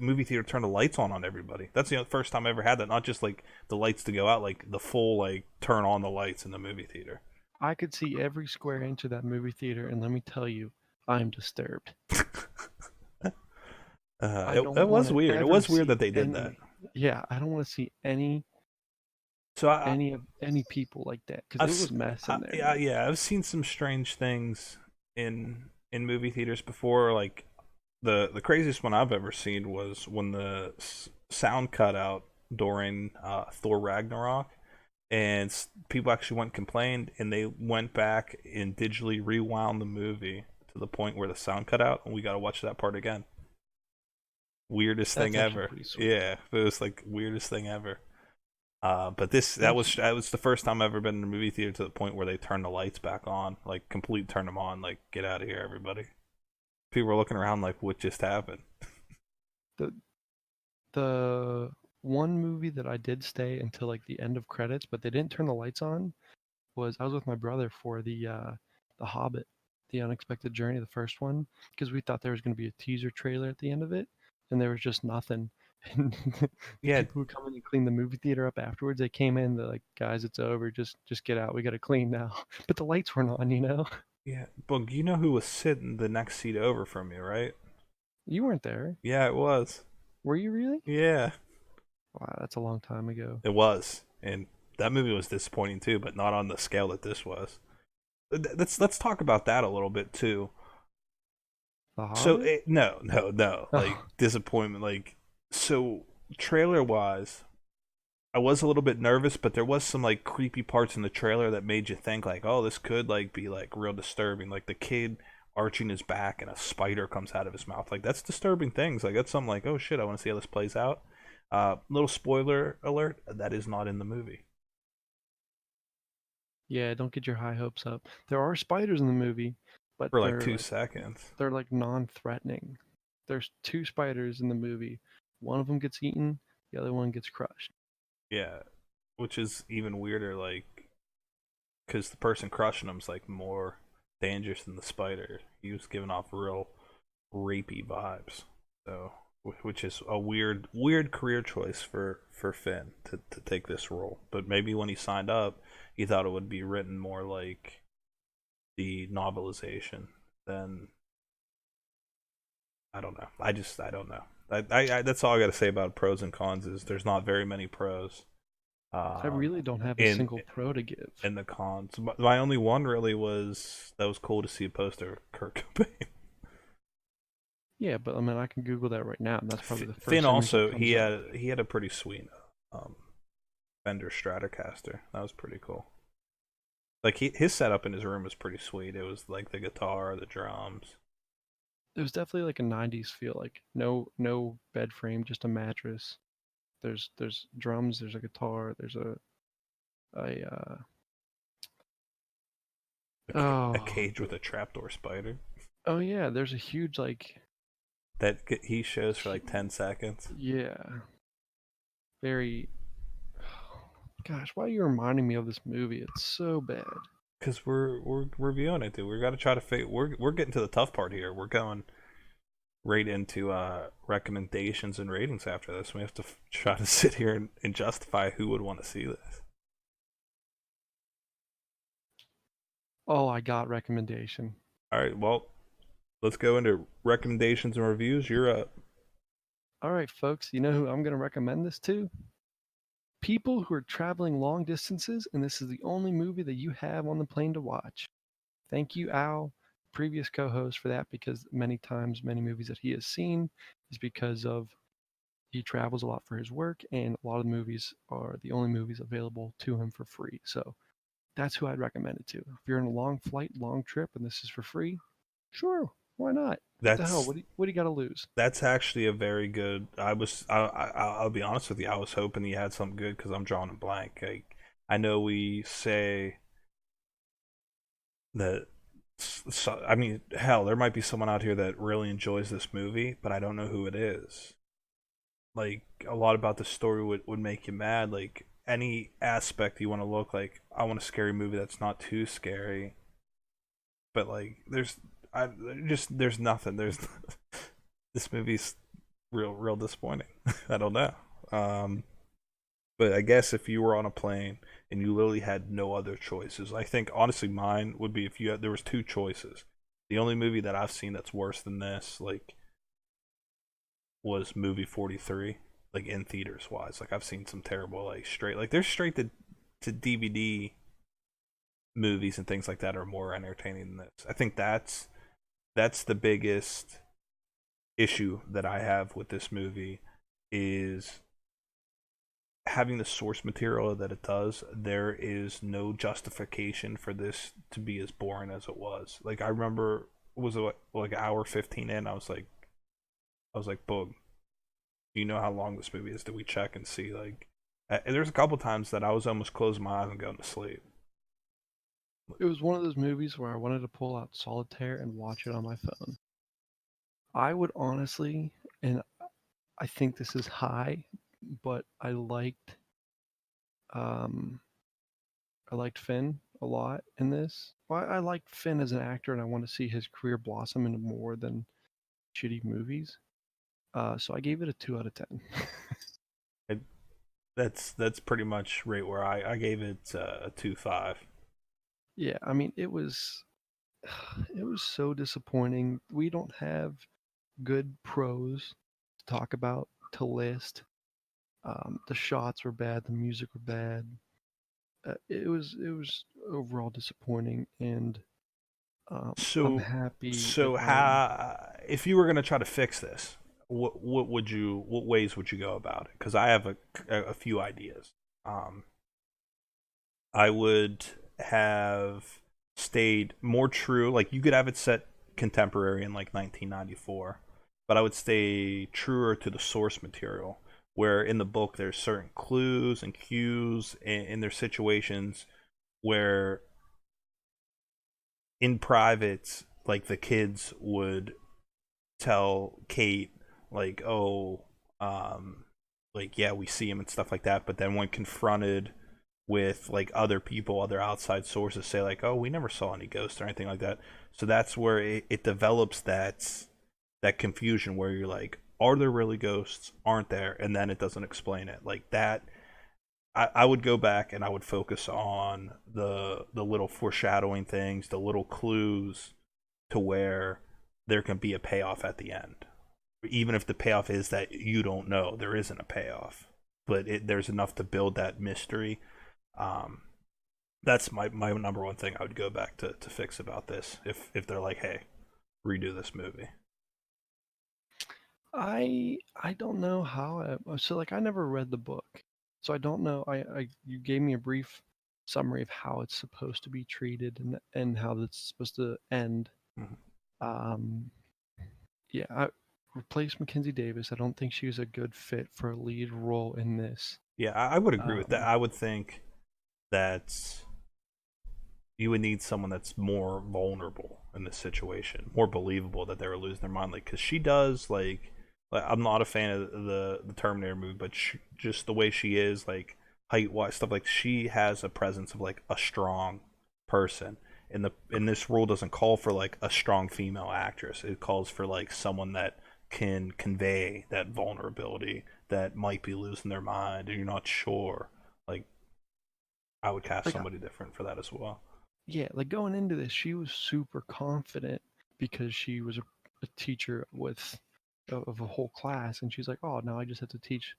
[SPEAKER 4] movie theater turned the lights on everybody. That's the first time I ever had that. Not just like the lights to go out, like the full like turn on the lights in the movie theater.
[SPEAKER 3] I could see every square inch of that movie theater, and let me tell you, I'm disturbed. I don't
[SPEAKER 4] It
[SPEAKER 3] want
[SPEAKER 4] was
[SPEAKER 3] to
[SPEAKER 4] weird. It
[SPEAKER 3] ever
[SPEAKER 4] was weird
[SPEAKER 3] see
[SPEAKER 4] that they did that.
[SPEAKER 3] any. Yeah, I don't want to see
[SPEAKER 4] So
[SPEAKER 3] any people like that because
[SPEAKER 4] I've
[SPEAKER 3] it was mess in there,
[SPEAKER 4] yeah,
[SPEAKER 3] man.
[SPEAKER 4] yeah, I've seen some strange things in movie theaters before. Like the craziest one I've ever seen was when the sound cut out during Thor Ragnarok, and people actually went and complained, and they went back and digitally rewound the movie to the point where the sound cut out, and we got to watch that part again. Weirdest thing
[SPEAKER 3] That's actually
[SPEAKER 4] ever.
[SPEAKER 3] pretty sweet.
[SPEAKER 4] Yeah, it was like weirdest thing ever. But
[SPEAKER 3] That's
[SPEAKER 4] that was the first time I've ever been in a movie theater to the point where they turned the lights back on, like complete turn them on, like get out of here, everybody. People were looking around like, what just happened?
[SPEAKER 3] the the one movie that I did stay until like the end of credits, but they didn't turn the lights on. Was I was with my brother for the Hobbit, the Unexpected Journey, the first one, because we thought there was going to be a teaser trailer at the end of it, and there was just nothing. And the
[SPEAKER 4] Yeah,
[SPEAKER 3] people who come in and clean the movie theater up afterwards, they came in, they're like, "Guys, it's over. Just get out. We got to clean now." But the lights weren't on, you know.
[SPEAKER 4] yeah. Boog, you know who was sitting the next seat over from me, right?
[SPEAKER 3] You weren't there,
[SPEAKER 4] Yeah, it was.
[SPEAKER 3] were you really?
[SPEAKER 4] Yeah,
[SPEAKER 3] Wow, that's a long time ago.
[SPEAKER 4] it was. And That movie was disappointing too, but not on the scale that this was. Let's talk about that a little bit too.
[SPEAKER 3] The
[SPEAKER 4] So
[SPEAKER 3] Hobbit?
[SPEAKER 4] no. Like
[SPEAKER 3] Oh,
[SPEAKER 4] disappointment. Like so, trailer wise, I was a little bit nervous, but there was some like creepy parts in the trailer that made you think like, oh, this could like be like real disturbing. Like the kid arching his back and a spider comes out of his mouth. Like that's disturbing things. Like that's something like, oh shit, I want to see how this plays out. Little spoiler alert, that is not in the movie
[SPEAKER 3] yeah, don't get your high hopes up. There are spiders in the movie, but
[SPEAKER 4] for like 2 seconds.
[SPEAKER 3] they're like non-threatening. There's two spiders in the movie. One of them gets eaten, the other one gets crushed.
[SPEAKER 4] Yeah, which is even weirder. Like because the person crushing him's like more dangerous than the spider. He was giving off real rapey vibes. So, which is a weird career choice for Finn to take this role. But maybe when he signed up, he thought it would be written more like the novelization than I don't know. I don't know. I that's all I got to say about pros and cons is there's not very many pros.
[SPEAKER 3] I
[SPEAKER 4] Um,
[SPEAKER 3] really don't have a
[SPEAKER 4] in
[SPEAKER 3] single pro to give.
[SPEAKER 4] in the cons, my only one really was that was cool to see a poster of Kurt Cobain.
[SPEAKER 3] Yeah, but I mean, I can Google that right now, and that's probably the
[SPEAKER 4] Finn
[SPEAKER 3] first image that
[SPEAKER 4] also
[SPEAKER 3] comes up.
[SPEAKER 4] he had a pretty sweet um, Fender Stratocaster. That was pretty cool. Like his setup in his room was pretty sweet. It was like the guitar, the drums.
[SPEAKER 3] It was definitely like a '90s feel, like no bed frame, just a mattress. There's drums, there's a guitar, there's a
[SPEAKER 4] A
[SPEAKER 3] oh
[SPEAKER 4] cage with a trapdoor spider
[SPEAKER 3] oh yeah, there's a huge like
[SPEAKER 4] that he shows for like 10 seconds.
[SPEAKER 3] yeah, very. Gosh, why are you reminding me of this movie? It's so bad.
[SPEAKER 4] Because we're reviewing it, dude. We got to try to figure. We're getting to the tough part here. We're going right into recommendations and ratings after this. We have to try to sit here and justify who would want to see this.
[SPEAKER 3] Oh, I got recommendation.
[SPEAKER 4] All right, well, let's go into recommendations and reviews. You're up.
[SPEAKER 3] All right, folks, you know who I'm going to recommend this to? People who are traveling long distances, and this is the only movie that you have on the plane to watch. Thank you, Al, previous co host, for that, because many times, many movies that he has seen is because of he travels a lot for his work, and a lot of the movies are the only movies available to him for free. So that's who I'd recommend it to. If you're in a long flight, long trip, and this is for free, sure, why not? What the hell?
[SPEAKER 4] That's
[SPEAKER 3] What do you got to lose?
[SPEAKER 4] that's actually a very good. I'll be honest with you. I was hoping you had something good because I'm drawing a blank. Like, I know we say that. So, I mean, hell, there might be someone out here that really enjoys this movie, but I don't know who it is. Like a lot about the story would make you mad. Like any aspect you want to look like, I want a scary movie that's not too scary. But like, I just there's nothing. There's this movie's real disappointing. I don't know. Um, but I guess if you were on a plane and you literally had no other choices, I think honestly mine would be if there was two choices. The only movie that I've seen that's worse than this, like, was movie 43, like in theaters wise. Like I've seen some terrible like straight like there's straight to DVD movies and things like that are more entertaining than this. I think that's the biggest issue that I have with this movie is having the source material that it does. There is no justification for this to be as boring as it was. Like I remember was it like hour 15 in, I was like, Boog, do you know how long this movie is? Did we check and see? Like, there's a couple times that I was almost closing my eyes and going to sleep.
[SPEAKER 3] It was one of those movies where I wanted to pull out Solitaire and watch it on my phone. I would honestly, and I think this is high, but um, I liked Finn a lot in this. Well, I liked Finn as an actor, and I want to see his career blossom into more than shitty movies. So I gave it a 2 out of 10.
[SPEAKER 4] I, that's pretty much right where I gave it a 2.5.
[SPEAKER 3] Yeah, I mean it was so disappointing. We don't have good pros to talk about to list. The shots were bad, the music were bad. it was overall disappointing, and I'm
[SPEAKER 4] So,
[SPEAKER 3] happy that
[SPEAKER 4] so how if you were gonna try to fix this, what ways would you go about it? Because I have a few ideas. Um, I would have stayed more true. Like you could have it set contemporary in like 1994, but I would stay truer to the source material. Where in the book there's certain clues and cues, and there's situations where in private, like the kids would tell Kate, like, "Oh, like yeah, we see him and stuff like that." But then when confronted with like other people, other outside sources say like, "Oh, we never saw any ghosts or anything like that." So that's where it develops that confusion where you're like, "Are there really ghosts? Aren't there?" And then it doesn't explain it like that. I would go back and I would focus on the little foreshadowing things, the little clues to where there can be a payoff at the end. Even if the payoff is that you don't know, there isn't a payoff, but there's enough to build that mystery. Um, that's my number one thing I would go back to fix about this. If they're like, hey, redo this movie.
[SPEAKER 3] I don't know how so like I never read the book. So I don't know. I you gave me a brief summary of how it's supposed to be treated and how it's supposed to end.
[SPEAKER 4] Mhm.
[SPEAKER 3] Um yeah, I replace Mackenzie Davis. I don't think she was a good fit for a lead role in this.
[SPEAKER 4] Yeah, I would agree with that.
[SPEAKER 3] Um
[SPEAKER 4] I would think that you would need someone that's more vulnerable in this situation, more believable that they were losing their mind. Like, because she does like I'm not a fan of the Terminator movie, but just the way she is, like height wise stuff, like she has a presence of like a strong person. In this role doesn't call for like a strong female actress. It calls for like someone that can convey that vulnerability that might be losing their mind and you're not sure. Like I would cast
[SPEAKER 3] like
[SPEAKER 4] somebody different for that as well.
[SPEAKER 3] yeah, like going into this, she was super confident because she was a teacher of a whole class, and she's like, "Oh, now I just have to teach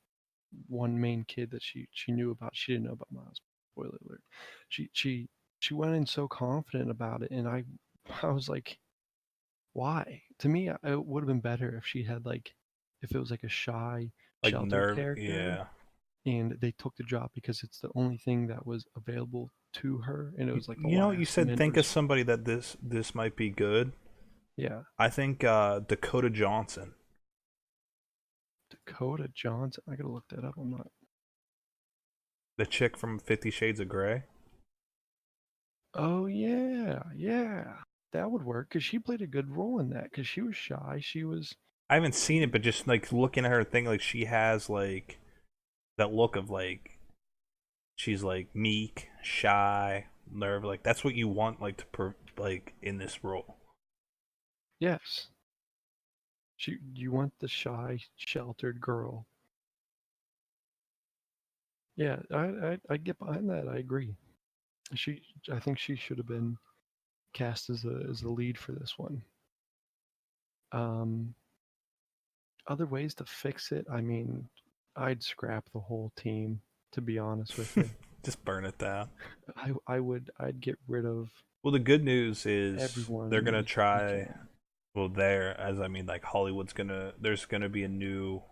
[SPEAKER 3] one main kid that she knew about. She didn't know about Miles. Spoiler alert. She she she went in so confident about it, and I was like, why? To me, it would have been better if she had like if it was like a shy,
[SPEAKER 4] Like
[SPEAKER 3] sheltered
[SPEAKER 4] nerve,
[SPEAKER 3] character,
[SPEAKER 4] yeah.
[SPEAKER 3] and they took the job because it's the only thing that was available to her, and it was like the
[SPEAKER 4] You know, you
[SPEAKER 3] last
[SPEAKER 4] said
[SPEAKER 3] minute
[SPEAKER 4] think of somebody that this might be good.
[SPEAKER 3] yeah.
[SPEAKER 4] I think Dakota Johnson,
[SPEAKER 3] Dakota Johnson. I gotta look that up. I'm not.
[SPEAKER 4] the chick from 50 Shades of Grey.
[SPEAKER 3] Oh yeah, yeah. That would work because she played a good role in that. Because she was shy. She was.
[SPEAKER 4] I haven't seen it, but just like looking at her thing, like she has like that look of like she's like meek, shy, nerve. Like that's what you want, like like in this role.
[SPEAKER 3] Yes. You want the shy, sheltered girl. Yeah, I get behind that. I agree. She. I think she should have been cast as the lead for this one. Um, Other ways to fix it. I mean, I'd scrap the whole team. To be honest with you,
[SPEAKER 4] Just burn it down.
[SPEAKER 3] I would. I'd get rid of
[SPEAKER 4] Well, the good news is they're
[SPEAKER 3] everyone
[SPEAKER 4] gonna
[SPEAKER 3] you
[SPEAKER 4] try.
[SPEAKER 3] can.
[SPEAKER 4] Well, there, as I mean, like Hollywood's gonna. There's gonna be a new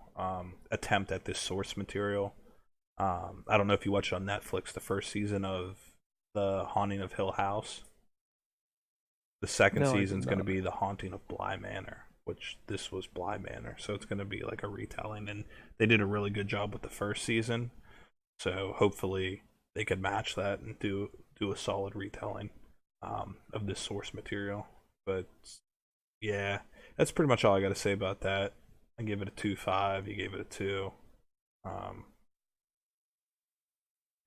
[SPEAKER 4] attempt at this source material. I don't know if you watched on Netflix the first season of The Haunting of Hill House. The second
[SPEAKER 3] No, I did
[SPEAKER 4] season's going to
[SPEAKER 3] not.
[SPEAKER 4] be The Haunting of Bly Manor, which this was Bly Manor, so it's going to be like a retelling. And they did a really good job with the first season, so hopefully they could match that and do a solid retelling of this source material. But yeah, that's pretty much all I got to say about that. I give it a 2.5. You gave it a 2. Um,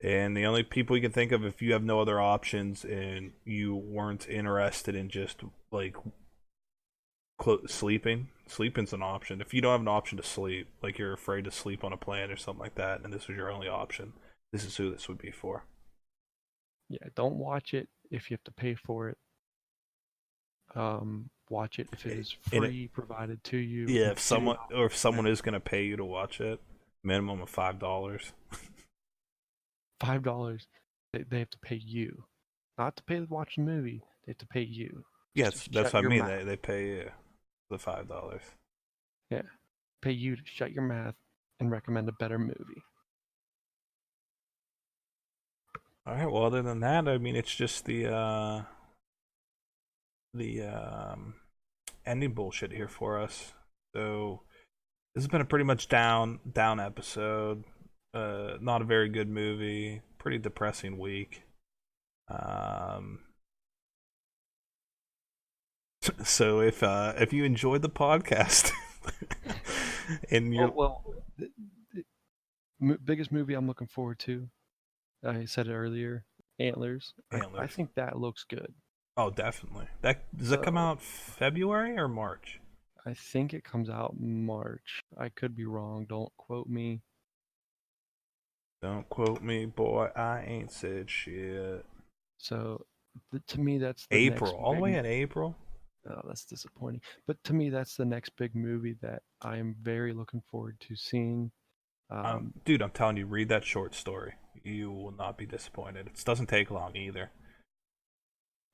[SPEAKER 4] and the only people you can think of, if you have no other options and you weren't interested in just like sleeping's an option. If you don't have an option to sleep, like you're afraid to sleep on a plane or something like that, and this was your only option, this is who this would be for.
[SPEAKER 3] Yeah, don't watch it if you have to pay for it. Watch it if it is
[SPEAKER 4] And it,
[SPEAKER 3] free, provided to you
[SPEAKER 4] yeah,
[SPEAKER 3] and getting
[SPEAKER 4] if someone is gonna pay you to watch it, minimum of $5.
[SPEAKER 3] $5. They have to pay you, not to pay to watch the movie. They have to pay you.
[SPEAKER 4] Yeah,
[SPEAKER 3] Just to
[SPEAKER 4] that's
[SPEAKER 3] shut
[SPEAKER 4] what I
[SPEAKER 3] your
[SPEAKER 4] mean.
[SPEAKER 3] mouth.
[SPEAKER 4] They pay you the $5.
[SPEAKER 3] Yeah, pay you to shut your mouth and recommend a better movie.
[SPEAKER 4] All right. Well, other than that, I mean, it's just the ending bullshit here for us. So this has been a pretty much down episode. Not a very good movie. Pretty depressing week. So if you enjoyed the podcast and you're
[SPEAKER 3] The biggest movie I'm looking forward to, I said it earlier, Antlers. I think that looks good.
[SPEAKER 4] Oh, definitely. Does that come out February or March?
[SPEAKER 3] I think it comes out March. I could be wrong. Don't quote me.
[SPEAKER 4] Don't quote me, boy. I ain't said shit.
[SPEAKER 3] So, to me, that's the
[SPEAKER 4] April.
[SPEAKER 3] next
[SPEAKER 4] All the way in April?
[SPEAKER 3] Oh, that's disappointing. But to me, that's the next big movie that I am very looking forward to seeing.
[SPEAKER 4] Dude, I'm telling you, read that short story. You will not be disappointed. It doesn't take long either.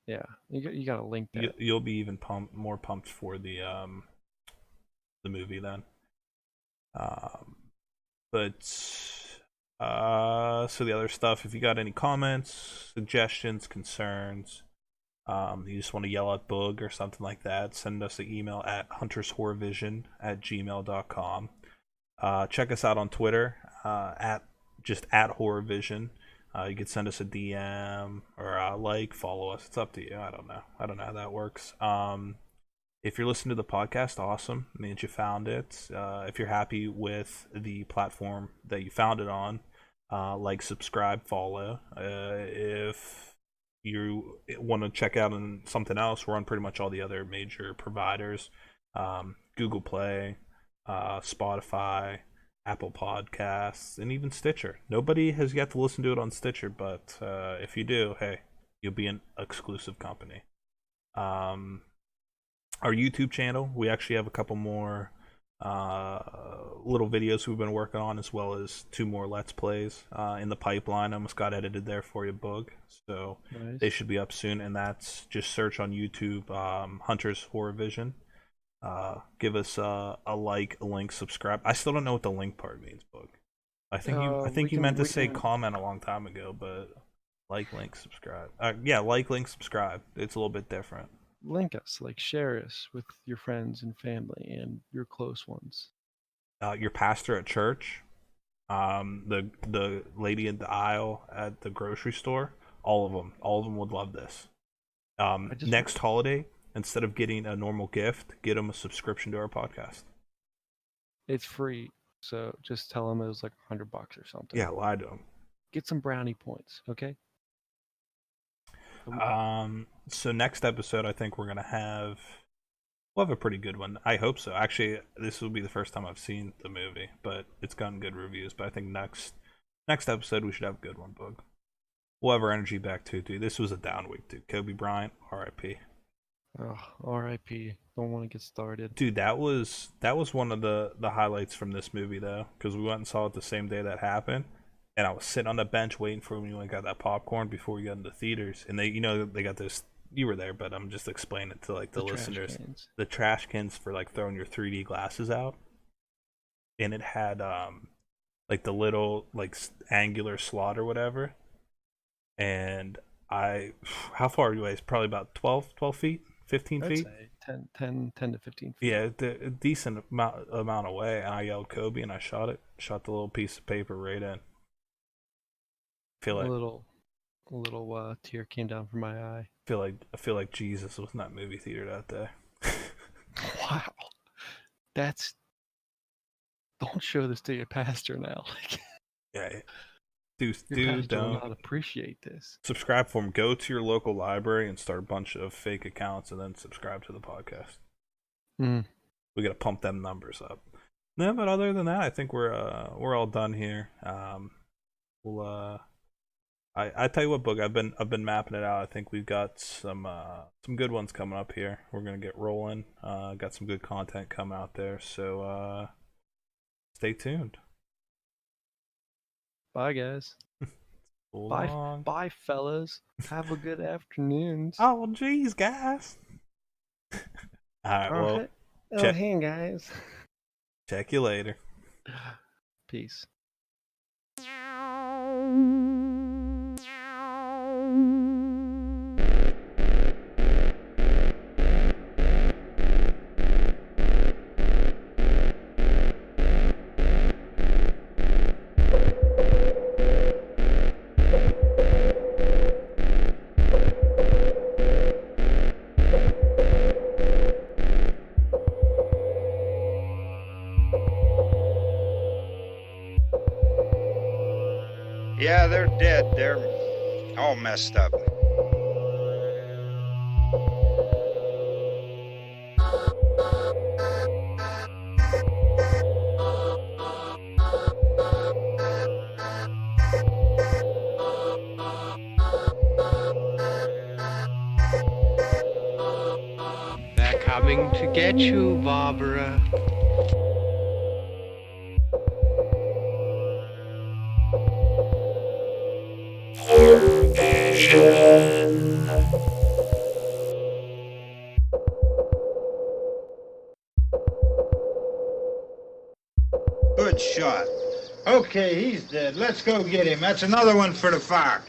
[SPEAKER 3] Yeah, you got to link that.
[SPEAKER 4] You'll be even more pumped for the movie then. So the other stuff, if you got any comments, suggestions, concerns, you just want to yell at Boog or something like that, send us an email at huntershorrorvision@gmail.com. Check us out on Twitter at HorrorVision. You could send us a DM or follow us. It's up to you. I don't know how that works. If you're listening to the podcast, awesome. It means you found it. If you're happy with the platform that you found it on, subscribe, follow. If you want to check out something else, we're on pretty much all the other major providers. Google Play, Spotify, Apple Podcasts, and even Stitcher. Nobody has yet to listen to it on Stitcher, but if you do, hey, you'll be an exclusive company. Our YouTube channel, we actually have a couple more little videos we've been working on, as well as 2 more Let's Plays in the pipeline. I almost got edited there for you, Boog. So nice. They should be up soon, and that's just search on YouTube, Hunter's Horror Vision. Give us a like, a link, subscribe. I still don't know what the link part means, Boog. I think you meant to say comment a long time ago, but like, link, subscribe. Yeah, like, link, subscribe. It's a little bit different.
[SPEAKER 3] Link us, share us with your friends and family and your close ones.
[SPEAKER 4] Your pastor at church, the lady in the aisle at the grocery store, all of them would love this. Next holiday, instead of getting a normal gift, get them a subscription to our podcast. It's
[SPEAKER 3] free, so just tell them it was like $100 or something.
[SPEAKER 4] Yeah, lie to them.
[SPEAKER 3] Get some brownie points, okay?
[SPEAKER 4] So next episode, I think we'll have a pretty good one. I hope so. Actually, this will be the first time I've seen the movie, but it's gotten good reviews. But I think next episode we should have a good one, Boog. We'll have our energy back too, dude. This was a down week, dude. Kobe Bryant, R.I.P.
[SPEAKER 3] Oh, R.I.P. Don't want to get started,
[SPEAKER 4] dude. That was one of the highlights from this movie, though, because we went and saw it the same day that happened. And I was sitting on the bench waiting for when you went and got that popcorn before we got into theaters. And they got this. You were there, but I'm just explaining it to the listeners. The trash cans for throwing your 3D glasses out. And it had the little angular slot or whatever. And how far away? It's probably about 12 feet, 15
[SPEAKER 3] I'd
[SPEAKER 4] feet.
[SPEAKER 3] Say 10 to 15 feet.
[SPEAKER 4] Yeah, a decent amount away. And I yelled Kobe, and I shot the little piece of paper right in. A little tear came down from my eye. I feel like Jesus was in that movie theater that day.
[SPEAKER 3] Wow, don't show this to your pastor now.
[SPEAKER 4] Yeah, dude,
[SPEAKER 3] don't know how to appreciate this.
[SPEAKER 4] Subscribe for him. Go to your local library and start a bunch of fake accounts, and then subscribe to the podcast. We gotta pump them numbers up. No, but other than that, I think we're all done here. I tell you what, Boog, I've been mapping it out. I think we've got some good ones coming up here. We're gonna get rolling. Got some good content coming out there, so stay tuned.
[SPEAKER 3] Bye, guys.
[SPEAKER 4] So
[SPEAKER 3] Bye,
[SPEAKER 4] long.
[SPEAKER 3] bye, fellas. Have a good afternoon.
[SPEAKER 4] Oh, jeez, guys. All right, well, check
[SPEAKER 3] hey, guys.
[SPEAKER 4] check you later.
[SPEAKER 3] Peace.
[SPEAKER 1] Yeah, they're dead. They're all messed up.
[SPEAKER 2] They're coming to get you, Barbara.
[SPEAKER 1] Good shot. Okay, he's dead. Let's go get him. That's another one for the fire.